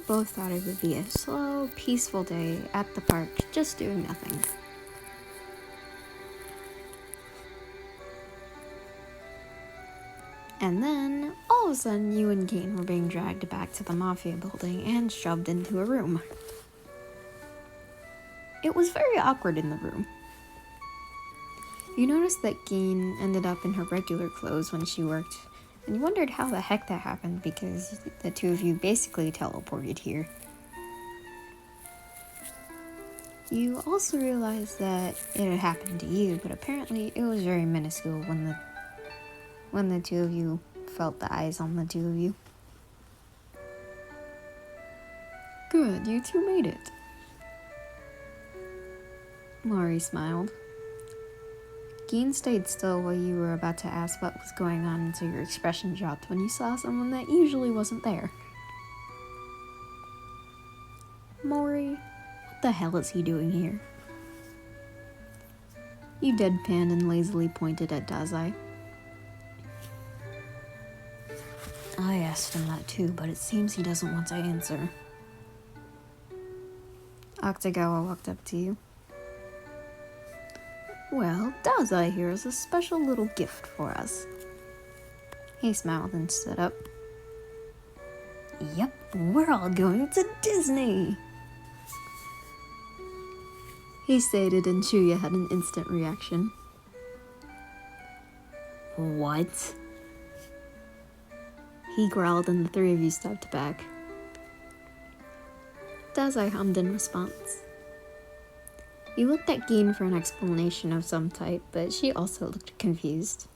both thought it would be a slow, peaceful day at the park, just doing nothing. And then, all of a sudden, you and Kane were being dragged back to the Mafia building and shoved into a room. It was very awkward in the room. You noticed that Kane ended up in her regular clothes when she worked, and you wondered how the heck that happened because the two of you basically teleported here. You also realized that it had happened to you, but apparently it was very minuscule when the two of you felt the eyes on the two of you. Good, you two made it. Laurie smiled. Geen stayed still while you were about to ask what was going on until your expression dropped when you saw someone that usually wasn't there. Maury, what the hell is he doing here? You deadpanned and lazily pointed at Dazai. I asked him that too, but it seems he doesn't want to answer. Octagawa walked up to you. Well, Dazai here has a special little gift for us. He smiled and stood up. Yep, we're all going to Disney! He stated, and Chuya had an instant reaction. What? He growled and the three of you stepped back. Dazai hummed in response. You looked at Geen for an explanation of some type, but she also looked confused.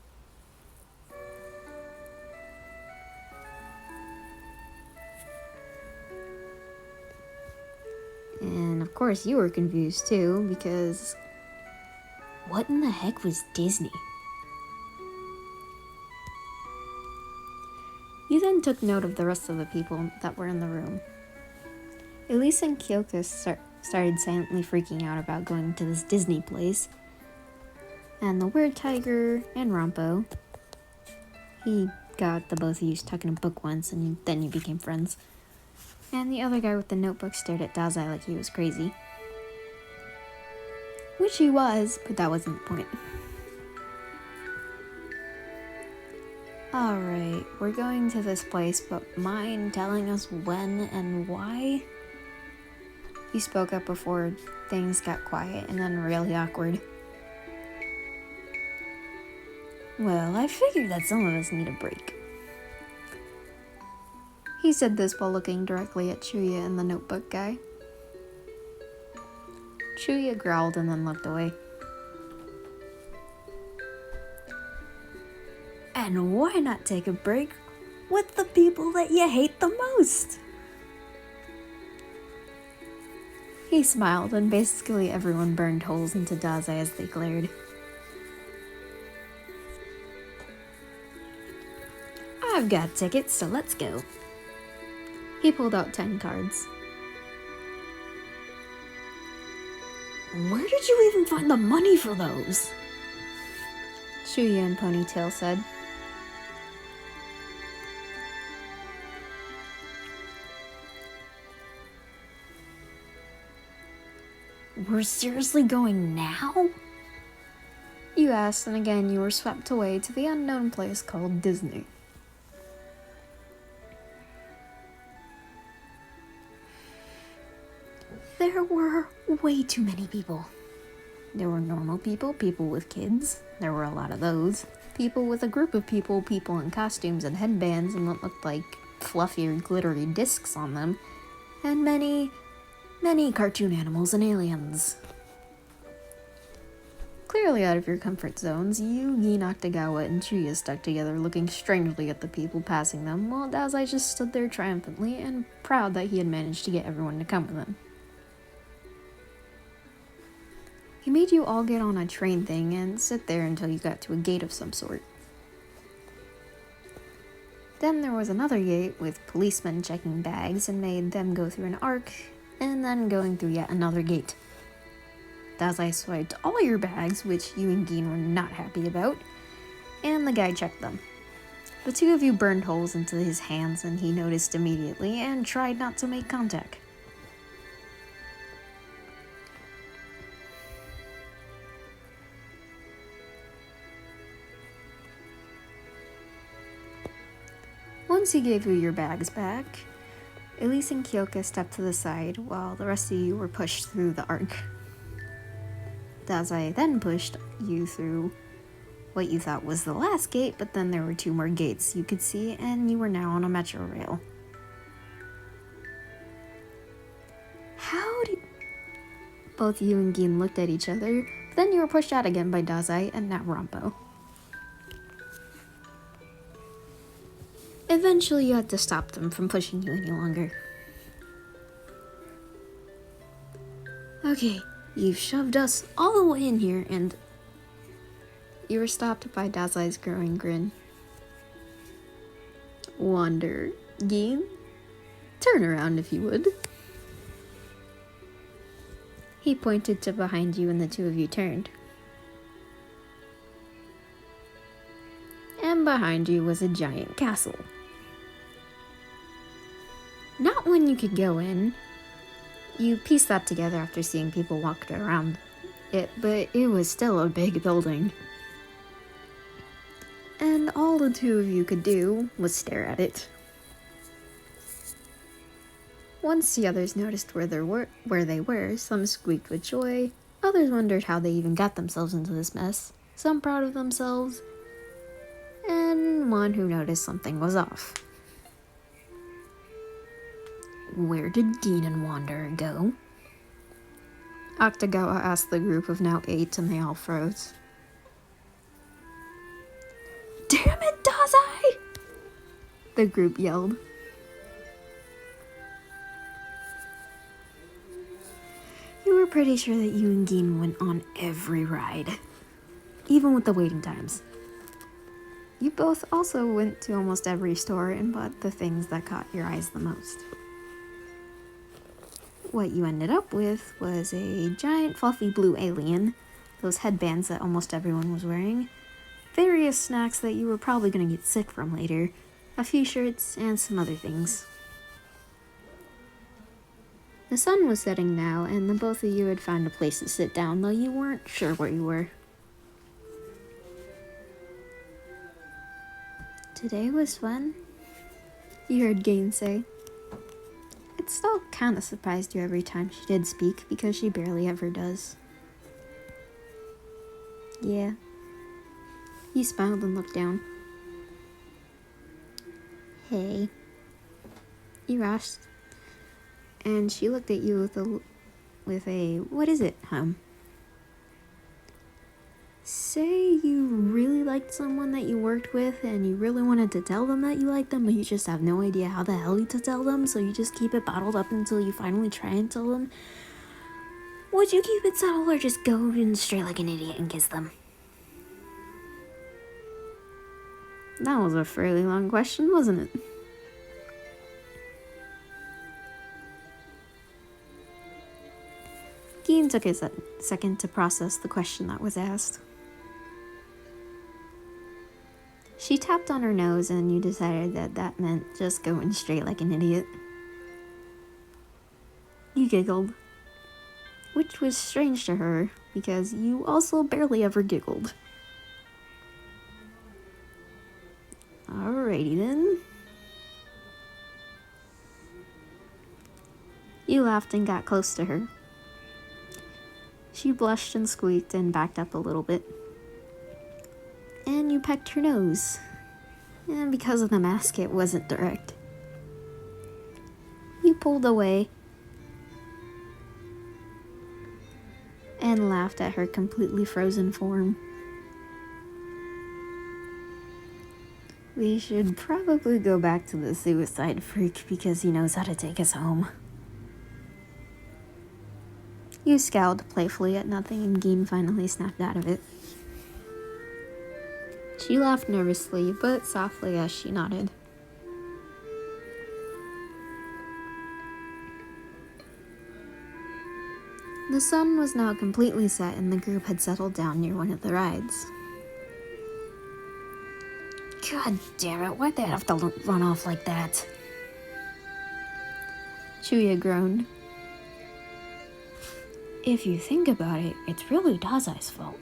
And of course you were confused too, because what in the heck was Disney? You then took note of the rest of the people that were in the room. Elise and Kyoko started silently freaking out about going to this Disney place. And the weird tiger and Rompo. He got the both of you stuck in a book once, and then you became friends. And the other guy with the notebook stared at Dazai like he was crazy. Which he was, but that wasn't the point. Alright, we're going to this place, but mind telling us when and why? You spoke up before things got quiet and then really awkward. Well, I figured that some of us need a break. He said this while looking directly at Chuya and the notebook guy. Chuya growled and then looked away. And why not take a break with the people that you hate the most? He smiled, and basically everyone burned holes into Dazai as they glared. I've got tickets, so let's go. He pulled out 10 cards. Where did you even find the money for those? Chuya and Ponytail said. We're seriously going now? You asked, and again you were swept away to the unknown place called Disney. There were way too many people. There were normal people, people with kids. There were a lot of those. People with a group of people, people in costumes and headbands and what looked like fluffy or glittery discs on them. And many cartoon animals and aliens. Clearly out of your comfort zones, you, Geen, Octagawa, and Chuya stuck together looking strangely at the people passing them, while Dazai just stood there triumphantly and proud that he had managed to get everyone to come with him. He made you all get on a train thing and sit there until you got to a gate of some sort. Then there was another gate with policemen checking bags and made them go through an arc, and then going through yet another gate. Dazai swiped all your bags, which you and Geen were not happy about, and the guy checked them. The two of you burned holes into his hands, and he noticed immediately and tried not to make contact. Once he gave you your bags back, Elise and Kyoka stepped to the side while the rest of you were pushed through the arc. Dazai then pushed you through what you thought was the last gate, but then there were two more gates you could see, and you were now on a metro rail. How did... Both you and Gin looked at each other, but then you were pushed out again by Dazai and iNaPrOpRiATe. Eventually you had to stop them from pushing you any longer. Okay, you've shoved us all the way in here, and you were stopped by Dazai's growing grin. Wander, Gin, turn around if you would. He pointed to behind you and the two of you turned. And behind you was a giant castle. Not one you could go in. You pieced that together after seeing people walk around it, but it was still a big building. And all the two of you could do was stare at it. Once the others noticed where they were, some squeaked with joy, others wondered how they even got themselves into this mess, some proud of themselves, and one who noticed something was off. Where did Gin and Wander go? Akutagawa asked the group of now 8, and they all froze. Damn it, Dazai! The group yelled. You were pretty sure that you and Gin went on every ride, even with the waiting times. You both also went to almost every store and bought the things that caught your eyes the most. What you ended up with was a giant fluffy blue alien, those headbands that almost everyone was wearing, various snacks that you were probably going to get sick from later, a few shirts, and some other things. The sun was setting now, and the both of you had found a place to sit down, though you weren't sure where you were. Today was fun, you heard Gin say. It still kinda surprised you every time she did speak, because she barely ever does. Yeah. You smiled and looked down. Hey. You asked. And she looked at you with a what is it, Say you really liked someone that you worked with and you really wanted to tell them that you liked them, but you just have no idea how the hell to tell them, so you just keep it bottled up until you finally try and tell them. Would you keep it subtle or just go in straight like an idiot and kiss them? That was a fairly long question, wasn't it? Gin took a second to process the question that was asked. She tapped on her nose, and you decided that meant just going straight like an idiot. You giggled, which was strange to her, because you also barely ever giggled. Alrighty then. You laughed and got close to her. She blushed and squeaked and backed up a little bit. And you pecked her nose. And because of the mask, it wasn't direct. You pulled away and laughed at her completely frozen form. We should probably go back to the suicide freak because he knows how to take us home. You scowled playfully at nothing, and Gin finally snapped out of it. She laughed nervously, but softly as she nodded. The sun was now completely set, and the group had settled down near one of the rides. God damn it, why'd they have to run off like that? Chuya groaned. If you think about it, it's really Dazai's fault.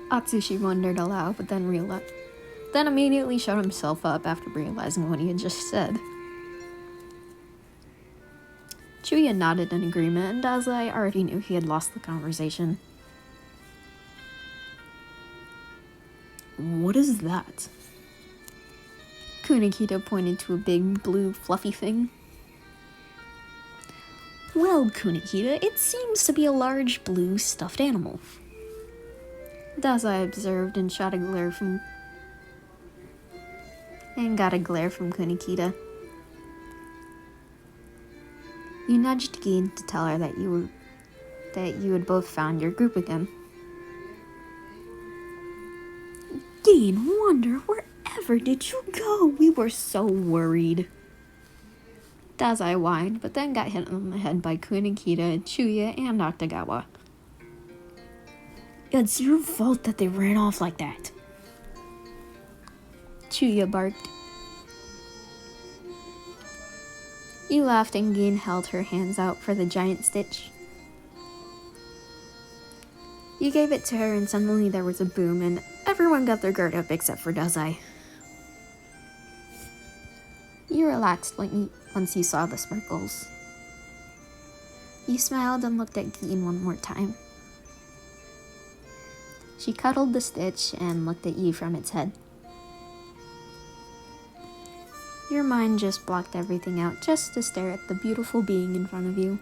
Atsushi wondered aloud, but then immediately shut himself up after realizing what he had just said. Chuya nodded in agreement, and Dazai already knew he had lost the conversation. What is that? Kunikita pointed to a big, blue, fluffy thing. Well, Kunikita, it seems to be a large, blue, stuffed animal. Dazai observed and got a glare from Kunikita. You nudged Gin to tell her that you had both found your group again. Gin, Wonder, wherever did you go? We were so worried. Dazai whined, but then got hit on the head by Kunikita, Chuya, and Octagawa. It's your fault that they ran off like that. Chuya barked. You laughed and Gin held her hands out for the giant stitch. You gave it to her and suddenly there was a boom and everyone got their guard up except for Dazai. You relaxed once you saw the sparkles. You smiled and looked at Gin one more time. She cuddled the stitch and looked at you from its head. Your mind just blocked everything out just to stare at the beautiful being in front of you.